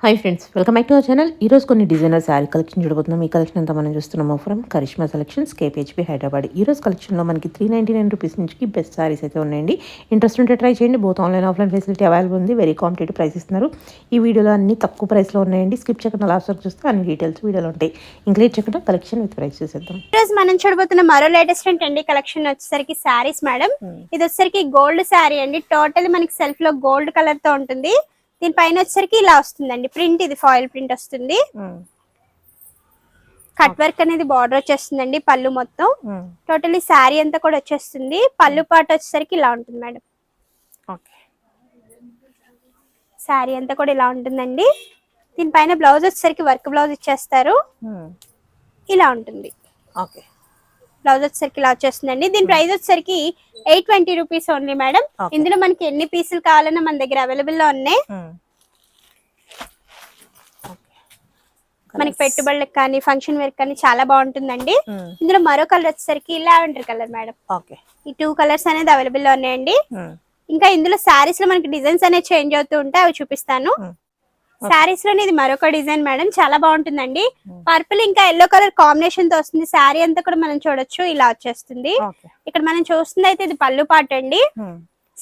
Hi friends, welcome back to our channel. ఈరోజు కొన్ని designer sari collection చూడబోతున్నాం. ఈ కలెక్షన్ అంతా మనం చూస్తున్నాము from Karishma selections, KPHB, Hyderabad. ఈ రోజు కలెక్షన్లో మనకి 399 రూపీస్ నుంచి బెస్ట్ శారీస్ అయితే ఉన్నాయండి. ఇంట్రెస్ట్ ఉంటే ట్రై చేయండి. Both online offline facility available ఉంది. వెరీ కాంపిటేటివ్ ప్రైస్ ఇస్తున్నారు. ఈ వీడియోలో అన్ని తక్కువ ప్రైస్లో ఉన్నాయండి. స్కిప్ చేయకుండా లాస్ట్ వరకు చూస్తే అన్ని డీటెయిల్స్ వీడియోలో ఉంటాయి. ఇంక్లూడ్ చేయకుండా కలెక్షన్ విత్ ప్రైస్ చూసేద్దాం. ఈరోజు మనం చూడబోతున్న మరో లేటెస్ట్ అండ్ ట్రెండీ కలెక్షన్ వచ్చేసరికి శారీస్ మేడం. ఇది వచ్చేసరికి గోల్డ్ శారీ అండి. టోటల్ మనకి సెల్ఫ్ లో గోల్డ్ కలర్ తో ఉంటుంది. దీనిపైన వచ్చేసరికి ఇలా వస్తుందండి ప్రింట్. ఇది ఫాయిల్ ప్రింట్ వస్తుంది. కట్ వర్క్ అనేది బార్డర్ వచ్చేస్తుందండి. పళ్ళు మొత్తం టోటల్ శారీ అంతా కూడా వచ్చేస్తుంది. పళ్ళు పాట వచ్చేసరికి ఇలా ఉంటుంది మేడం. శారీ అంతా కూడా ఇలా ఉంటుందండి. దీనిపైన బ్లౌజ్ వచ్చేసరికి వర్క్ బ్లౌజ్ ఇచ్చేస్తారు. ఇలా ఉంటుంది. బ్లౌజ్ వచ్చేసరికి ఇలా వచ్చేస్తుందండి. దీని ప్రైస్ వచ్చేసరికి 820 రూపీస్ ఓన్లీ మేడం. ఇందులో మనకి ఎన్ని పీసులు కావాలన్నా మన దగ్గర అవైలబుల్ లో ఉన్నాయి. మనకి పెట్టుబడులకు కానీ ఫంక్షన్ వేర్ కానీ చాలా బాగుంటుందండి. ఇందులో మరో కలర్ వచ్చేసరికి లావెండర్ కలర్ మేడం. ఈ 2 కలర్స్ అనేది అవైలబుల్ లో ఉన్నాయండి. ఇంకా ఇందులో శారీస్ లో మనకి డిజైన్స్ అనేది చేంజ్ అవుతూ ఉంటాయి, అవి చూపిస్తాను. శారీస్ లోనే ఇది మరొక డిజైన్ మేడం, చాలా బాగుంటుందండి. పర్పుల్ ఇంకా ఎల్లో కలర్ కాంబినేషన్ తో వస్తుంది. శారీ అంతా కూడా మనం చూడొచ్చు, ఇలా వచ్చేస్తుంది. ఇక్కడ మనం చూస్తుంది అయితే ఇది పళ్ళు పాట అండి.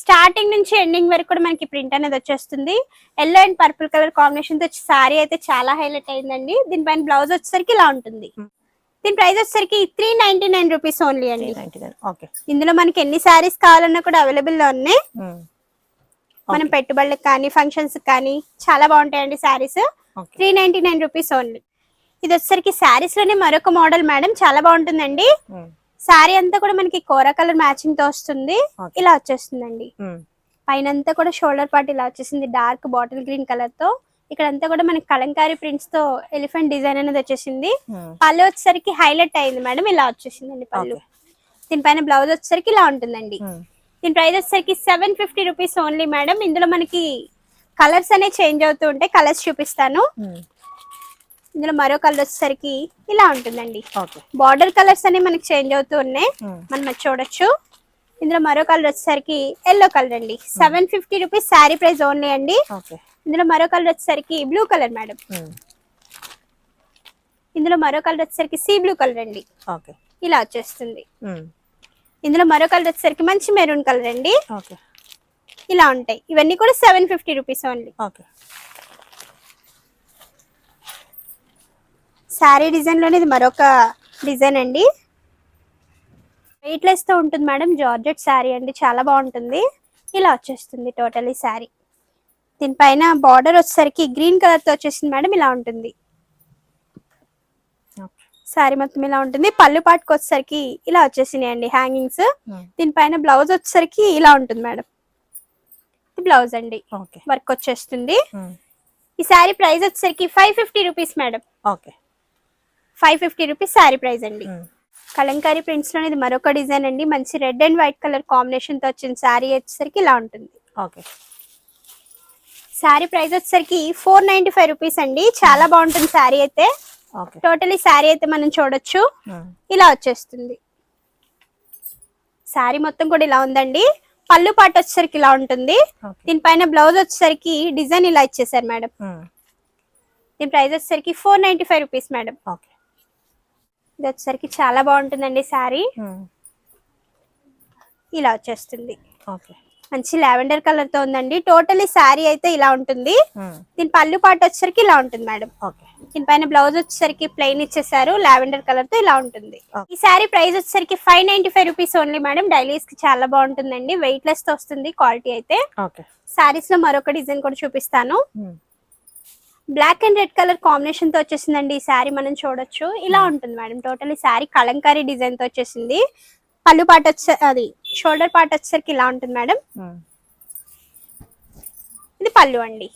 స్టార్టింగ్ నుంచి ఎండింగ్ వరకు కూడా మనకి ప్రింట్ అనేది వచ్చేస్తుంది. Yellow and purple colour combination తో శారీ అయితే చాలా హైలైట్ అయిందండి. దీనిపైన బ్లౌజ్ వచ్చేసరికి ఇలా ఉంటుంది. దీని ప్రైస్ వచ్చేసరికి 399 రూపీస్ ఓన్లీ అండి. ఇందులో మనకి ఎన్ని శారీస్ కావాలన్నా కూడా అవైలబుల్ లో ఉన్నాయి. మనం పెట్టుబడులకు కానీ ఫంక్షన్స్ కానీ చాలా బాగుంటాయండి శారీస్. 399 rupees only. ఇది వచ్చేసరికి శారీస్ లోనే మరొక మోడల్ మేడం, చాలా బాగుంటుందండి. శారీ అంతా కూడా మనకి కోరా కలర్ మ్యాచింగ్ తో వస్తుంది. ఇలా వచ్చేస్తుందండి. పైన అంతా కూడా షోల్డర్ పార్ట్ ఇలా వచ్చేసింది డార్క్ బాటిల్ గ్రీన్ కలర్ తో. ఇక్కడ అంతా కూడా మనకి కలంకారీ ప్రింట్స్ తో ఎలిఫెంట్ డిజైన్ అనేది వచ్చేసింది. పళ్ళు వచ్చేసరికి హైలైట్ అయింది మేడం, ఇలా వచ్చేసిందండి పళ్ళు. దీనిపైన బ్లౌజ్ వచ్చేసరికి ఇలా ఉంటుందండి. దీని ప్రైస్ వచ్చేసరికి 750 రూపీస్ ఓన్లీ మేడం. ఇందులో మనకి కలర్స్ అనేవి చేంజ్ అవుతూ ఉంటాయి, కలర్స్ చూపిస్తాను. ఇందులో మరో కలర్ వచ్చేసరికి ఇలా ఉంటుందండి. బార్డర్ కలర్స్ అనేవి మనకి చేంజ్ అవుతూ ఉన్నాయి, మనం చూడొచ్చు. ఇందులో మరో కలర్ వచ్చేసరికి ఎల్లో కలర్ అండి. 750 రూపీస్ శారీ ప్రైస్ ఓన్లీ అండి. ఇందులో మరో కలర్ వచ్చేసరికి బ్లూ కలర్ మేడం. ఇందులో మరో కలర్ వచ్చేసరికి సీ బ్లూ కలర్ అండి. ఇలా వచ్చేస్తుంది. ఇందులో మరో కలర్ వచ్చేసరికి మంచి మెరూన్ కలర్ అండి. ఇలా ఉంటాయి. ఇవన్నీ కూడా 750 రూపీస్ ఓన్లీ. శారీ డిజైన్ లోనే ఇది మరొక డిజైన్ అండి. వెయిట్ లెస్ తో ఉంటుంది మేడం. జార్జెట్ శారీ అండి, చాలా బాగుంటుంది. ఇలా వచ్చేస్తుంది టోటలీ శారీ. దీనిపైన బార్డర్ వచ్చేసరికి గ్రీన్ కలర్ తో వచ్చేసింది మేడం, ఇలా ఉంటుంది. శారీ మొత్తం ఇలా ఉంటుంది. పళ్ళు పాటుకు వచ్చేసరికి ఇలా వచ్చేసినాయి అండి హ్యాంగింగ్స్. దీనిపైన బ్లౌజ్ వచ్చేసరికి ఇలా ఉంటుంది మేడం. బ్లౌజ్ అండి, వర్క్ వచ్చేస్తుంది. ఈ శారీ ప్రైస్ వచ్చేసరికి 550 rupees madam. 550 rupees sari price అండి. కలంకారీ ప్రింట్స్ లోనే ఇది మరొక డిజైన్ అండి. మంచి red and white colour combination తో వచ్చిన శారీ వచ్చేసరికి ఇలా ఉంటుంది. శారీ ప్రైస్ వచ్చేసరికి 495 రూపీస్ అండి. చాలా బాగుంటుంది శారీ అయితే. టోటలీ శారీ అయితే మనం చూడొచ్చు, ఇలా వచ్చేస్తుంది. శారీ మొత్తం కూడా ఇలా ఉందండి. పళ్ళు పాటు వచ్చేసరికి ఇలా ఉంటుంది. దీనిపైన బ్లౌజ్ వచ్చేసరికి డిజైన్ ఇలా ఇచ్చేసారు మేడం. దీని ప్రైస్ వచ్చేసరికి 495 రూపీస్ మేడం. ఇది వచ్చేసరికి చాలా బాగుంటుందండి శారీ. ఇలా వచ్చేస్తుంది. మంచి లావెండర్ కలర్ తో ఉందండి. టోటలీ శారీ అయితే ఇలా ఉంటుంది. దీని పళ్ళు పాటు వచ్చేసరికి ఇలా ఉంటుంది మేడం. దీనిపైన బ్లౌజ్ వచ్చేసరికి ప్లెయిన్ ఇచ్చేసారు, లావెండర్ కలర్ తో ఇలా ఉంటుంది. ఈ శారీ ప్రైస్ వచ్చేసరికి 595 రూపీస్ ఓన్లీ మేడం. డైలీస్ కి చాలా బాగుంటుందండి. వెయిట్ లెస్ తో వస్తుంది క్వాలిటీ అయితే. శారీస్ లో మరొక డిజైన్ కూడా చూపిస్తాను. Black and red colour combination తో వచ్చేసిందండి ఈ శారీ, మనం చూడొచ్చు. ఇలా ఉంటుంది madam. Totally sari Kalamkari design తో వచ్చేసింది. పళ్ళు పాట వచ్చే అది షోల్డర్ పార్ట్ వచ్చేసరికి ఇలా ఉంటుంది మేడం. ఇది పళ్ళు అండి.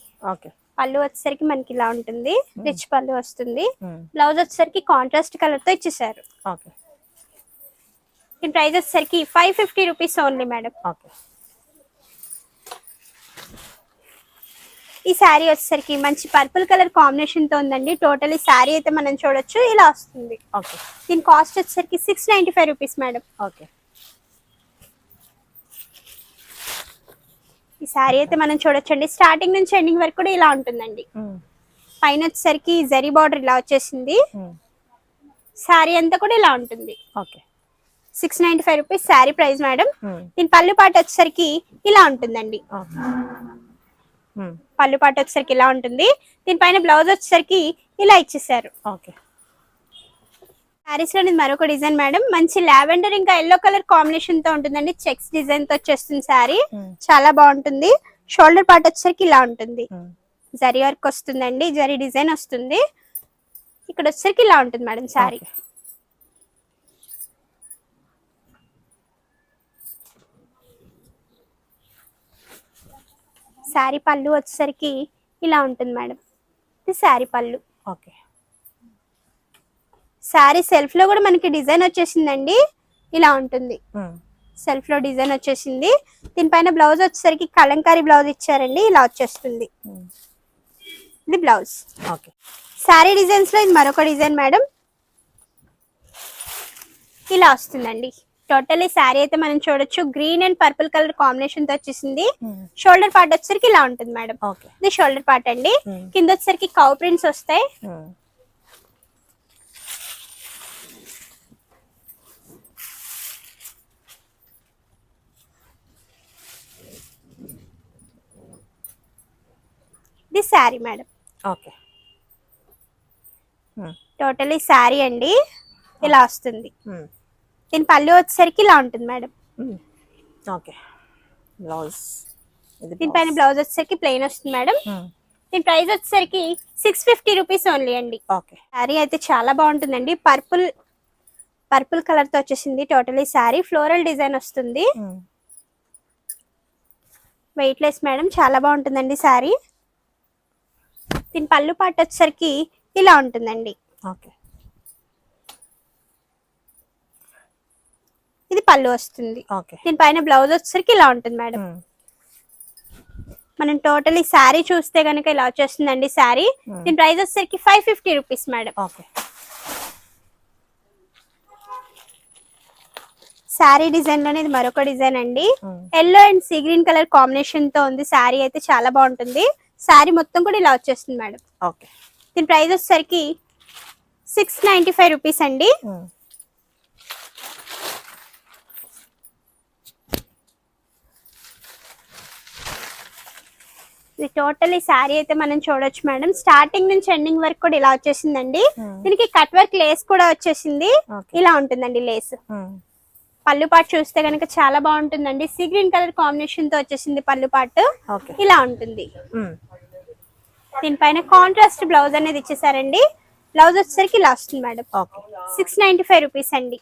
పళ్ళు వచ్చేసరికి మనకి ఇలా ఉంటుంది, రిచ్ పళ్ళు వస్తుంది. బ్లౌజ్ వచ్చేసరికి కాంట్రాస్ట్ కలర్ తో ఇచ్చేసారు. దీని ప్రైస్ వచ్చేసరికి 550 రూపీస్ ఓన్లీ మేడం. ఈ శారీ వచ్చేసరికి మంచి పర్పుల్ కలర్ కాంబినేషన్ తో ఉందండి. టోటలీ శారీ అయితే మనం చూడొచ్చు, ఇలా వస్తుంది. దీని కాస్ట్ వచ్చేసరికి 695 రూపీస్ మేడం. ఈ శారీ అయితే మనం చూడొచ్చండి. స్టార్టింగ్ నుంచి ఎండింగ్ వరకు కూడా ఇలా ఉంటుందండి. పైన వచ్చేసరికి జరీ బార్డర్ ఇలా వచ్చేసింది. శారీ అంతా కూడా ఇలా ఉంటుంది. Okay. 695 rupees sari price madam. దీని పళ్ళు పాట వచ్చేసరికి ఇలా ఉంటుందండి. పళ్ళు పాట వచ్చేసరికి ఇలా ఉంటుంది. దీనిపైన బ్లౌజ్ వచ్చేసరికి ఇలా ఇచ్చేసారు. ఓకే. శారీస్ లో మరొక డిజైన్ మేడం, మంచి లావెండర్ ఇంకా ఎల్లో కలర్ కాంబినేషన్ తో ఉంటుందండి. చెక్స్ డిజైన్ తో వచ్చేస్తుంది శారీ, చాలా బాగుంటుంది. షోల్డర్ పార్ట్ వచ్చేసరికి ఇలా ఉంటుంది. జరీ వర్క్ వస్తుందండి, జరీ డిజైన్ వస్తుంది. ఇక్కడ వచ్చేసరికి ఇలా ఉంటుంది మేడం శారీ. శారీ పళ్ళు వచ్చేసరికి ఇలా ఉంటుంది మేడం. ఇది శారీ పళ్ళు. ఓకే. శారీ సెల్ఫ్ లో కూడా మనకి డిజైన్ వచ్చేసిందండి, ఇలా ఉంటుంది. సెల్ఫ్ లో డిజైన్ వచ్చేసింది. దీనిపైన బ్లౌజ్ వచ్చేసరికి కలంకారీ బ్లౌజ్ ఇచ్చారండి, ఇలా వచ్చేస్తుంది. ఇది బ్లౌజ్. ఓకే. శారీ డిజైన్స్ లో ఇది మరొక డిజైన్ మేడం, ఇలా వస్తుందండి. టోటల్లీ శారీ అయితే మనం చూడొచ్చు, green and purple colour combination తో వచ్చేసింది. షోల్డర్ పార్ట్ వచ్చేసరికి ఇలా ఉంటుంది మేడం. ఇది షోల్డర్ పార్ట్ అండి. కింద వచ్చేసరికి కౌ ప్రింట్స్ వస్తాయి. ఇది sari madam. Okay. Totally sari అండి, ఇలా వస్తుంది. దీని పళ్ళు వచ్చేసరికి ఇలా ఉంటుంది మేడం. ఓకే. బ్లౌజ్, దీనిపైన బ్లౌజ్ వచ్చేసరికి ప్లెయిన్ వస్తుంది మేడం. దీని ప్రైస్ వచ్చేసరికి 650 రూపీస్ ఓన్లీ అండి. ఓకే. శారీ అయితే చాలా బాగుంటుందండి. పర్పుల్ కలర్ తో వచ్చేసింది. టోటలీ శారీ ఫ్లోరల్ డిజైన్ వస్తుంది. వెయిట్ లెస్ మేడం, చాలా బాగుంటుందండి శారీ. దీని పళ్ళు పాటు వచ్చేసరికి ఇలా ఉంటుందండి. ఓకే. ఇది పళ్ళు వస్తుంది. ఓకే. దీనిపైన బ్లౌజ్ వచ్చేసరికి ఇలా ఉంటుంది మేడం. మనం టోటలీ శారీ చూస్తే కనుక ఇలా వచ్చేస్తుందండి శారీ. దీని ప్రైస్ వచ్చేసరికి 550 rupees madam. Okay. Sari design లోనే ఇది మరొక డిజైన్ అండి. Yellow and sea green colour combination తో ఉంది. శారీ అయితే చాలా బాగుంటుంది. శారీ మొత్తం కూడా ఇలా వచ్చేస్తుంది మేడం. ఓకే. దీని ప్రైస్ వచ్చేసరికి 695 రూపీస్ అండి. ఇది టోటలీ శారీ అయితే మనం చూడొచ్చు మేడం. స్టార్టింగ్ నుంచి ఎండింగ్ వరకు కూడా ఇలా వచ్చేసిందండి. దీనికి కట్ వర్క్ లేస్ కూడా వచ్చేసింది, ఇలా ఉంటుందండి లేస్. పళ్ళు పాటు చూస్తే కనుక చాలా బాగుంటుందండి. సీ గ్రీన్ కలర్ కాంబినేషన్ తో వచ్చేసింది పళ్ళు పాటు, ఇలా ఉంటుంది. దీనిపైన కాంట్రాస్ట్ బ్లౌజ్ అనేది ఇచ్చేసారండి. బ్లౌజ్ వచ్చేసరికి ఇలా వస్తుంది మేడం. 695 రూపీస్ అండి.